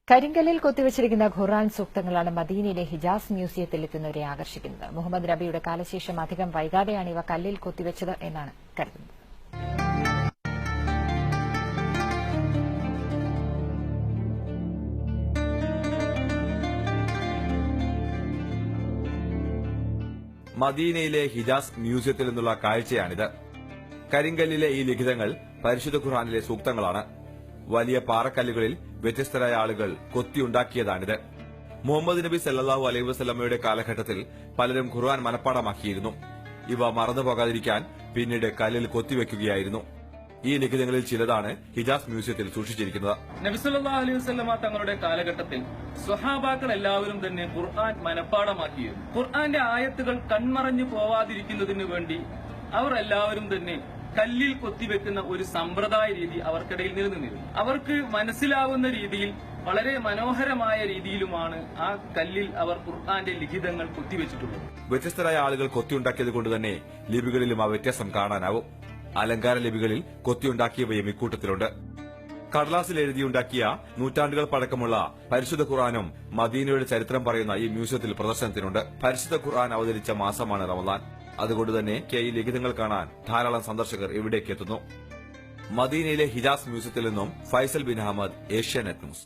കരിങ്കല്ലിൽ കൊത്തിവച്ചിരിക്കുന്ന ഖുർആൻ സൂക്തങ്ങളാണ് മദീനയിലെ ഹിജാസ് മ്യൂസിയത്തിൽ എത്തുന്നവരെ ആകർഷിക്കുന്നത്. മുഹമ്മദ് നബിയുടെ കാലശേഷം അധികം വൈകാതെയാണ് ഇവ കല്ലിൽ കൊത്തിവച്ചത് എന്നാണ് കരുതുന്നത്. മദീനയിലെ ഹിജാസ് മ്യൂസിയത്തിൽ നിന്നുള്ള കാഴ്ചയാണിത്. കരിങ്കല്ലിലെ ഈ ലിഖിതങ്ങൾ പരിശുദ്ധ ഖുർആനിലെ സൂക്തങ്ങളാണ്. വലിയ പാറക്കല്ലുകളിൽ വ്യത്യസ്തരായ ആളുകൾ കൊത്തിയുണ്ടാക്കിയതാണിത്. മുഹമ്മദ് നബി സല്ലല്ലാഹു അലൈഹി വസല്ലമയുടെ കാലഘട്ടത്തിൽ പലരും ഖുർആൻ മനഃപ്പാഠമാക്കിയിരുന്നു. ഇവ മറന്നുപോകാതിരിക്കാൻ പിന്നീട് കല്ലിൽ കൊത്തിവെക്കുകയായിരുന്നു. ഈ ലിഖിതങ്ങളിൽ ചിലതാണ് ഹിജാസ് മ്യൂസിയത്തിൽ സൂക്ഷിച്ചിരിക്കുന്നത്. നബി സല്ലല്ലാഹു അലൈഹി വസല്ലമ തങ്ങളുടെ കാലഘട്ടത്തിൽ സ്വഹാബാക്കൾ എല്ലാവരും തന്നെ ഖുർആൻ മനഃപ്പാഠമാക്കിയിരുന്നു. ഖുർആന്റെ ആയത്തുകൾ കൺമറഞ്ഞു പോവാതിരിക്കുന്നതിനു വേണ്ടി അവർ എല്ലാവരും തന്നെ കല്ലിൽ കൊത്തിവെക്കുന്ന ഒരു സമ്പ്രദായ രീതി അവർക്കിടയിൽ നിലനിന്നിരുന്നു. അവർക്ക് മനസ്സിലാവുന്ന രീതിയിൽ വളരെ മനോഹരമായ രീതിയിലുമാണ് ആ കല്ലിൽ അവർ ഖുർആന്റെ ലിഖിതങ്ങൾ കൊത്തിവെച്ചിട്ടുള്ളത്. വ്യത്യസ്തരായ ആളുകൾ കൊത്തിയുണ്ടാക്കിയത് കൊണ്ട് തന്നെ ലിപികളിലും ആ വ്യത്യാസം കാണാനാവും. അലങ്കാര ലിപികളിൽ കൊത്തിയുണ്ടാക്കിയവയും ഇക്കൂട്ടത്തിലുണ്ട്. കടലാസിൽ എഴുതിയുണ്ടാക്കിയ നൂറ്റാണ്ടുകൾ പഴക്കമുള്ള പരിശുദ്ധ ഖുർആനും മദീനയുടെ ചരിത്രം പറയുന്ന ഈ മ്യൂസിയത്തിൽ പ്രദർശനത്തിനുണ്ട്. പരിശുദ്ധ ഖുർആൻ അവതരിച്ച മാസമാണ് റമദാൻ. അതുകൊണ്ട് തന്നെ ഈ ലിഖിതങ്ങൾ കാണാൻ ധാരാളം സന്ദർശകർ ഇവിടേക്ക് എത്തുന്നു. മദീനയിലെ ഹിജാസ് മ്യൂസിയത്തിൽ നിന്നും Faisal bin Ahmed, Asianet news.